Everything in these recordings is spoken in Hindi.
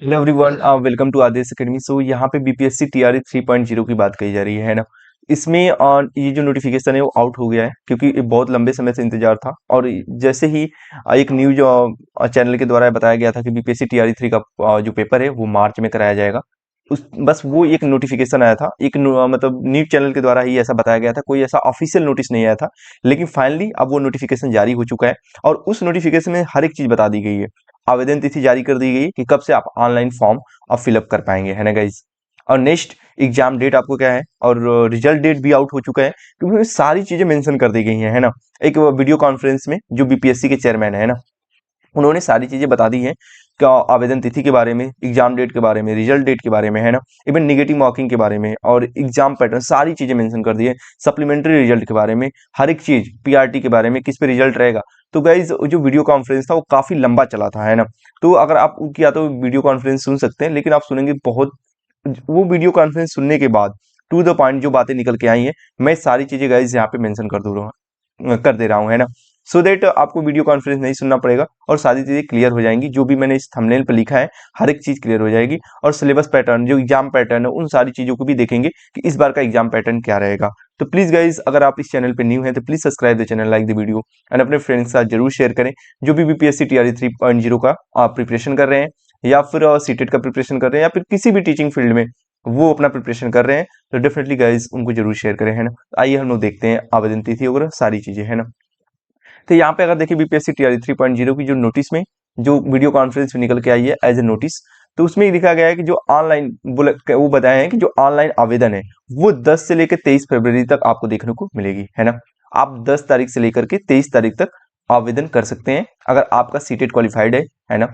Hello everyone, welcome to Aadesh academy. So यहाँ पे बीपीएससी टीआरई 3.0 की बात कही जा रही है ना। इसमें ये जो नोटिफिकेशन है वो आउट हो गया है क्योंकि ये बहुत लंबे समय से इंतजार था। और जैसे ही एक न्यूज चैनल के द्वारा बताया गया था कि बीपीएससी टीआरई 3 का जो पेपर है वो मार्च में कराया जाएगा। उस बस वो एक नोटिफिकेशन आया था, मतलब न्यूज चैनल के द्वारा ही ऐसा बताया गया था, कोई ऐसा ऑफिशियल नोटिस नहीं आया था। लेकिन फाइनली अब वो नोटिफिकेशन जारी हो चुका है और उस नोटिफिकेशन में हर एक चीज बता दी गई है। आवेदन तिथि जारी कर दी गई कि कब से आप ऑनलाइन फॉर्म आप फिलअप कर पाएंगे, है ना गाइज। और नेक्स्ट एग्जाम डेट आपको क्या है और रिजल्ट डेट भी आउट हो चुका है क्योंकि उसमें सारी चीजें मेंशन कर दी गई हैं, है ना। एक वीडियो कॉन्फ्रेंस में जो बीपीएससी के चेयरमैन है ना, उन्होंने सारी चीजें बता दी हैं क्या आवेदन तिथि के बारे में, एग्जाम डेट के बारे में, रिजल्ट डेट के बारे में, है ना। इवन निगेटिव मार्किंग के बारे में और एग्जाम पैटर्न सारी चीजें मेंशन कर दी है। सप्लीमेंट्री रिजल्ट के बारे में, हर एक चीज, पीआरटी के बारे में, किस पे रिजल्ट रहेगा। तो गाइज जो वीडियो कॉन्फ्रेंस था वो काफी लंबा चला था, है ना। तो अगर आप उनकी या तो वीडियो कॉन्फ्रेंस सुन सकते हैं, लेकिन आप सुनेंगे बहुत, वो वीडियो कॉन्फ्रेंस सुनने के बाद टू द पॉइंट जो बातें निकल के आई हैं, मैं सारी चीजें गाइज यहाँ पे मेंशन कर दे रहा हूँ, है ना। सो देट आपको वीडियो कॉन्फ्रेंस नहीं सुनना पड़ेगा और सारी चीजें क्लियर हो जाएंगी। जो भी मैंने इस थंबनेल पर लिखा है हर एक चीज क्लियर हो जाएगी। और सिलेबस पैटर्न, जो एग्जाम पैटर्न है, उन सारी चीजों को भी देखेंगे कि इस बार का एग्जाम पैटर्न क्या रहेगा। तो प्लीज गाइज, अगर आप इस चैनल पे न्यू हैं तो please subscribe the channel, like the video and अपने फ्रेंड्स के साथ जरूर शेयर करें जो भी बीपीएससी टीआरई 3.0 का आप प्रिपरेशन कर रहे हैं, या फिर सीटेट का प्रिपरेशन कर रहे हैं, या फिर किसी भी टीचिंग फील्ड में वो अपना प्रिपरेशन कर रहे हैं। तो डेफिनेटली गाइज उनको जरूर शेयर करें, है ना। आइए हम लोग देखते हैं आवेदन तिथि वगैरह सारी चीजें, है ना। तो यहाँ पे अगर देखिए बीपीएससी टीआरई 3.0 की जो नोटिस में जो वीडियो कॉन्फ्रेंस में निकल के आई है एज ए नोटिस, तो उसमें ये लिखा गया है कि जो ऑनलाइन वो बताया है कि जो ऑनलाइन आवेदन है वो 10 से लेकर 23 फरवरी तक आपको देखने को मिलेगी, है ना। आप 10 तारीख से लेकर के 23 तारीख तक आवेदन कर सकते हैं अगर आपका सीटेट क्वालिफाइड है ना।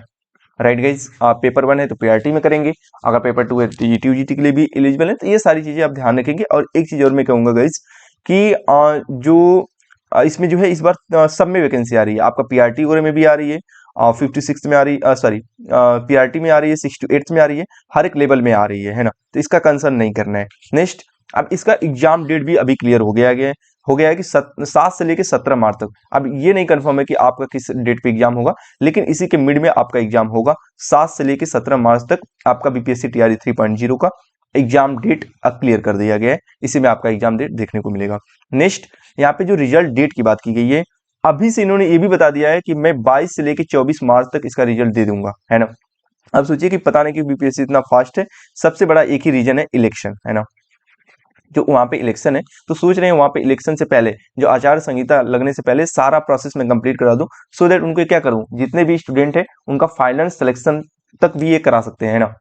राइट गाइज, पेपर 1 है तो पीआरटी में करेंगे, अगर पेपर 2 है तो टीजीटी यूजीटी के लिए भी एलिजिबल है। तो ये सारी चीजें आप ध्यान रखेंगे। और एक चीज और मैं कहूंगा गाइज कि इसमें जो है इस बार सब में वैकेंसी आ रही है। आपका पीआरटी वगैरह में भी आ रही है, 56 में आ रही, सॉरी, पीआरटी में आ रही है, 68 में आ रही है, हर एक लेवल में आ रही है ना। तो इसका कंसर्न नहीं करना है। नेक्स्ट, अब इसका एग्जाम डेट भी अभी क्लियर हो गया है कि 7 से लेकर 17 मार्च तक। अब ये नहीं कंफर्म है कि आपका किस डेट पे एग्जाम होगा, लेकिन इसी के मिड में आपका एग्जाम होगा। 7 से लेकर 17 मार्च तक आपका बीपीएससी टीआरई 3.0 का एग्जाम डेट क्लियर कर दिया गया है। इसी में आपका एग्जाम डेट देखने को मिलेगा। नेक्स्ट, यहाँ पे जो रिजल्ट डेट की बात की गई है, अभी से इन्होंने ये भी बता दिया है कि मैं 22 से लेकर 24 मार्च तक इसका रिजल्ट दे दूंगा, है ना। अब सोचिए कि पता नहीं कि बीपीएससी इतना फास्ट है। सबसे बड़ा एक ही रीजन है, इलेक्शन, है ना। जो वहां पे इलेक्शन है तो सोच रहे हैं वहां पे इलेक्शन से पहले, जो आचार संहिता लगने से पहले सारा प्रोसेस में कंप्लीट करा दूं, सो दैट उनको क्या करूं, जितने भी स्टूडेंट है उनका फाइनल सिलेक्शन तक भी ये करा सकते हैं, है ना।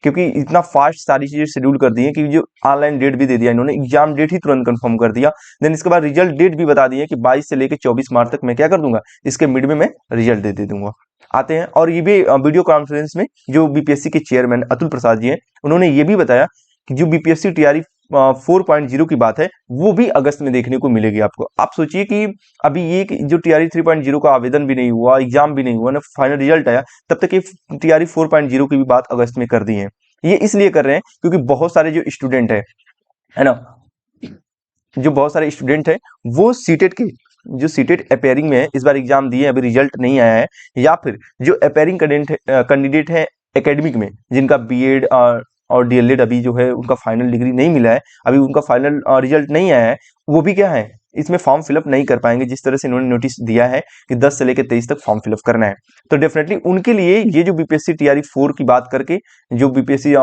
क्योंकि इतना फास्ट सारी चीजें शेड्यूल कर दी है कि जो ऑनलाइन डेट भी दे दिया इन्होंने, एग्जाम डेट ही तुरंत कंफर्म कर दिया। देन इसके बाद रिजल्ट डेट भी बता दी है कि 22 से लेकर 24 मार्च तक मैं क्या कर दूंगा, इसके मिड में मैं रिजल्ट दे दूंगा। आते हैं, और ये भी वीडियो कॉन्फ्रेंस में जो बीपीएससी के चेयरमैन अतुल प्रसाद जी हैं, उन्होंने ये भी बताया कि जो बीपीएससी टीआरई 4.0 की बात है वो भी अगस्त में देखने को मिलेगी आपको। आप सोचिए कि अभी ये जो टीआरई 3.0 का आवेदन भी नहीं हुआ, एग्जाम भी नहीं हुआ ना, फाइनल रिजल्ट आया, तब तक ये टीआरई 4.0 की भी बात अगस्त में कर दी है। ये इसलिए कर रहे हैं क्योंकि बहुत सारे जो स्टूडेंट है ना, जो बहुत सारे स्टूडेंट है वो सीटेट के, जो सीटेट अपेयरिंग में है, इस बार एग्जाम दिए, अभी रिजल्ट नहीं आया है, या फिर जो अपेयरिंग कैंडिडेट है एकेडमिक में, जिनका बीएड और डीएलएड अभी जो है उनका फाइनल डिग्री नहीं मिला है, अभी उनका फाइनल रिजल्ट नहीं आया है, वो भी क्या है, इसमें फॉर्म फिलअप नहीं कर पाएंगे। जिस तरह से इन्होंने नोटिस दिया है कि 10 से लेकर 23 तक फॉर्म फिलअप करना है, तो डेफिनेटली उनके लिए ये जो बीपीएससी टीआरई 4 की बात करके जो बीपीएससी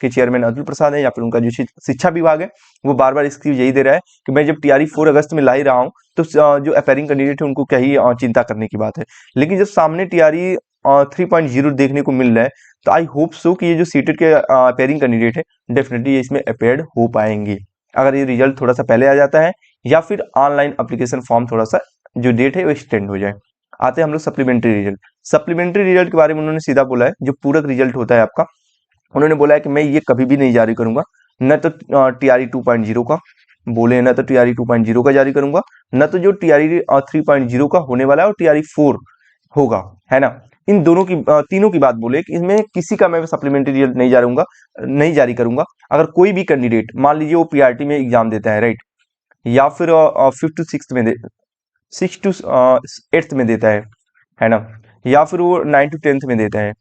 के चेयरमैन अतुल प्रसाद है, या फिर उनका जो शिक्षा विभाग है, वो बार बार इसकी यही दे रहा है कि मैं जब टीआरई 4 अगस्त में ला ही रहा हूँ तो जो अपेयरिंग कैंडिडेट है उनको क्या ही चिंता करने की बात है। लेकिन जब सामने टीआरई 3.0 देखने को मिल रहा है, तो आई होप सो कि ये जो सीटेट के अपेयरिंग कैंडिडेट है डेफिनेटली इसमें अपेयर्ड हो पाएंगे, अगर ये रिजल्ट थोड़ा सा पहले आ जाता है, या फिर ऑनलाइन अप्लीकेशन फॉर्म थोड़ा सा जो डेट है वो एक्सटेंड हो जाए। आते हैं हम लोग सप्लीमेंट्री रिजल्ट। सप्लीमेंट्री रिजल्ट के बारे में उन्होंने सीधा बोला है, जो पूरक रिजल्ट होता है आपका, उन्होंने बोला है कि मैं ये कभी भी नहीं जारी करूंगा, न तो टीआरई 2.0 का बोले, न तो टीआरई 2.0 का जारी करूंगा, न तो जो टीआरई 3.0 का होने वाला है और टीआरई 4 होगा, है ना। इन दोनों की तीनों की बात बोले कि इसमें किसी का मैं सप्लीमेंट्री रिजल्ट नहीं जारी करूंगा। अगर कोई भी कैंडिडेट मान लीजिए वो पीआरटी में एग्जाम देता है, राइट, या फिर 6 टू 8th में देता है ना, या फिर वो 9 to 10th में देता है,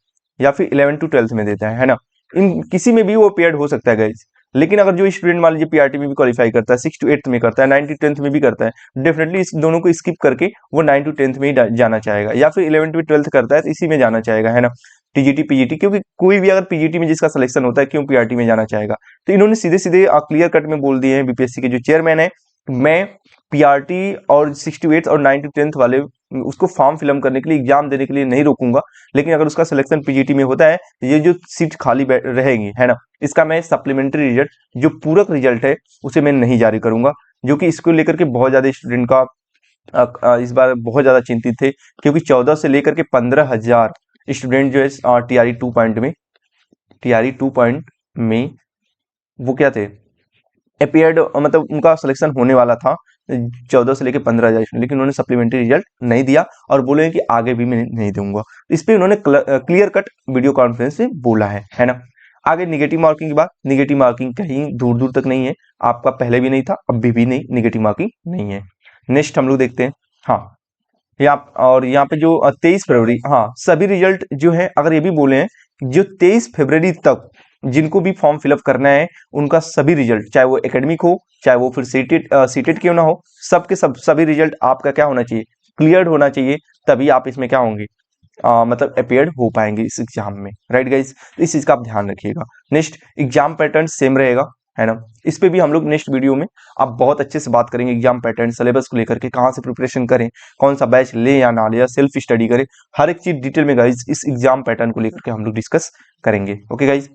या फिर 11 टू 12th में देता है ना। इन किसी में भी वो पेयर्ड हो सकता है गाइज। लेकिन अगर जो स्टूडेंट मान लीजिए पीआरटी में भी क्वालिफाई करता है, 6 टू 8th में करता है, 9 टू 10th में भी करता है, डेफिनेटली इस दोनों को स्किप करके वो 9 टू 10th में ही जाना चाहेगा, या फिर 11 टू 12th करता है तो इसी में जाना चाहेगा, है ना, टीजीटी पीजीटी। क्योंकि कोई भी अगर पीजीटी में जिसका सिलेक्शन होता है क्यों पीआरटी में जाना चाहेगा। तो इन्होंने सीधे सीधे क्लियर कट में बोल दिए हैं बीपीएससी के जो चेयरमैन है, मैं पीआरटी और 6 टू 8 और 9 टू 10th वाले उसको फॉर्म फिलअप करने के लिए, एग्जाम देने के लिए नहीं रोकूंगा। लेकिन अगर उसका सिलेक्शन पीजीटी में होता है तो ये जो सीट खाली रहेगी, है ना, इसका मैं सप्लीमेंट्री रिजल्ट, जो पूरक रिजल्ट है, उसे मैं नहीं जारी करूंगा। जो कि इसको लेकर के बहुत ज्यादा स्टूडेंट का इस बार बहुत ज्यादा चिंतित थे, क्योंकि 14 से लेकर के 15,000 स्टूडेंट जो है टीआरई 2 पॉइंट में वो क्या थे, अपीयर्ड, मतलब उनका सिलेक्शन होने वाला था 14 से लेकर 15,000, लेकिन उन्होंने सप्लीमेंट्री रिजल्ट नहीं दिया और बोले कि आगे भी मैं नहीं दूंगा। इस पे उन्होंने क्लियर कट वीडियो कॉन्फ्रेंस में बोला है ना। आगे निगेटिव मार्किंग की बात, निगेटिव मार्किंग कहीं दूर दूर तक नहीं है, आपका पहले भी नहीं था, अभी भी नहीं, निगेटिव मार्किंग नहीं है। नेक्स्ट हम लोग देखते हैं, हाँ, यहाँ पे जो 23 फरवरी, हाँ, सभी रिजल्ट जो है, अगर ये भी बोले हैं जो 23 फरवरी तक जिनको भी फॉर्म फिलअप करना है, उनका सभी रिजल्ट, चाहे वो एकेडमिक हो, चाहे वो फिर सीटेड क्यों ना हो, सबके सभी रिजल्ट आपका क्या होना चाहिए, क्लियर्ड होना चाहिए। तभी आप इसमें क्या होंगे, मतलब अपीयर्ड हो पाएंगे इस एग्जाम में, राइट गाइज। इस चीज का आप ध्यान रखिएगा। नेक्स्ट, एग्जाम पैटर्न सेम रहेगा, है ना। इस पे भी हम लोग नेक्स्ट वीडियो में आप बहुत अच्छे से बात करेंगे, एग्जाम पैटर्न, सिलेबस को लेकर के, कहाँ से प्रिपरेशन करें, कौन सा बैच ले या ना ले, या सेल्फ स्टडी करें, हर एक चीज डिटेल में गाइज इस एग्जाम पैटर्न को लेकर के हम लोग डिस्कस करेंगे। Okay guys.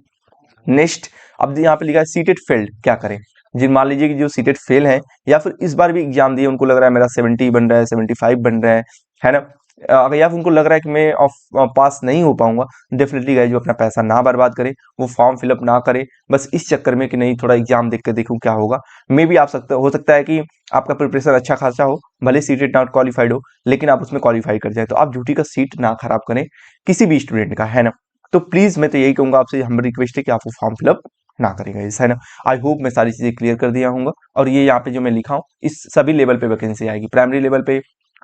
नेक्स्ट, अब यहाँ पे लिखा है सीटेड फेल्ड, क्या करें। जिन मान लीजिए कि जो सीटेड फेल है, या फिर इस बार भी एग्जाम दिए, उनको लग रहा है मेरा 70 बन रहा है, 75 बन रहा है ना, अगर या फिर उनको लग रहा है कि मैं पास नहीं हो पाऊंगा, डेफिनेटली गाइज वो अपना पैसा ना बर्बाद करे, वो फॉर्म फिलअप ना करे, बस इस चक्कर में कि नहीं थोड़ा एग्जाम देख कर देखूं क्या होगा। मे भी आप हो सकता है कि आपका प्रिपरेशन अच्छा खासा हो, भले सीटेड नॉट क्वालिफाइड हो, लेकिन आप उसमें क्वालिफाई कर जाए, तो आप झूठी का सीट ना खराब करें किसी भी स्टूडेंट का, है ना। तो प्लीज मैं तो यही कहूंगा आपसे, हम रिक्वेस्ट है कि आप वो फॉर्म फिलअप ना करेगा इस, है ना। आई होप मैं सारी चीजें क्लियर कर दिया हूँ। और ये यहाँ पे जो मैं लिखा हूँ, इस सभी लेवल पे वैकेंसी आएगी, प्राइमरी लेवल पे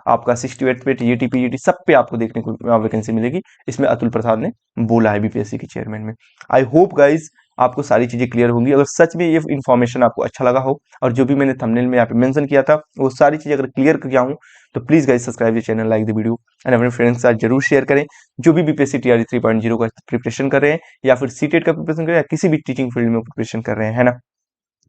आपका 68 पे, टीजीटी पीजीटी सब पे आपको देखने को वैकेंसी मिलेगी। इसमें अतुल प्रसाद ने बोला है, बीपीएससी के चेयरमैन में। आई होप गाइज आपको सारी चीजें क्लियर होंगी। अगर सच में ये इन्फॉर्मेशन आपको अच्छा लगा हो, और जो भी मैंने थंबनेल में यहाँ पे मेंशन किया था वो सारी चीजें अगर क्लियर किया हूँ, तो please guys subscribe the channel, like the video, and अपने फ्रेंड्स के साथ जरूर शेयर करें, जो भी बीपीएससी टीआरई 3.0 का प्रिपरेशन कर रहे हैं, या फिर सीटेट का प्रिपरेशन कर रहे हैं, या किसी भी टीचिंग फील्ड में प्रिपरेशन कर रहे हैं, है ना।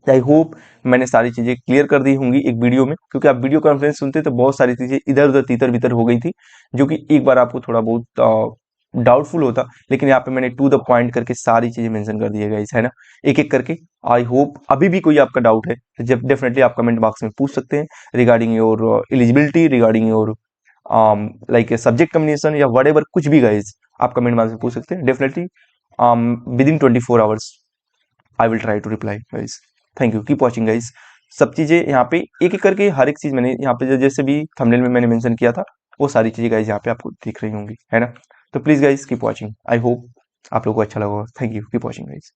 आई होप मैंने सारी चीजें क्लियर कर दी होंगी एक वीडियो में, क्योंकि आप वीडियो कॉन्फ्रेंस सुनते तो बहुत सारी चीजें इधर उधर तीतर बितर हो गई थी, जो कि एक बार आपको थोड़ा बहुत डाउटफुल होता, लेकिन यहाँ पे मैंने टू द पॉइंट करके सारी चीजें मेंशन कर दी है ना, एक एक करके। आई होप अभी भी कोई आपका डाउट है तो जब डेफिनेटली आप कमेंट बॉक्स में पूछ सकते हैं, regarding your eligibility, regarding your like subject combination, या वट एवर, कुछ भी गाइज आप कमेंट बॉक्स में पूछ सकते हैं। Definitely within 24 hours I will try to reply guys. Thank you, keep watching guys. सब चीजें यहाँ पे एक एक करके, हर एक चीज मैंने यहाँ पे जैसे भी थंबनेल में मैंने मेंशन किया था, वो सारी चीजें गाइज यहाँ पे आपको दिख रही होंगी, है ना। तो please guys keep watching, I hope आप लोगों को अच्छा लगा। Thank you, keep watching guys.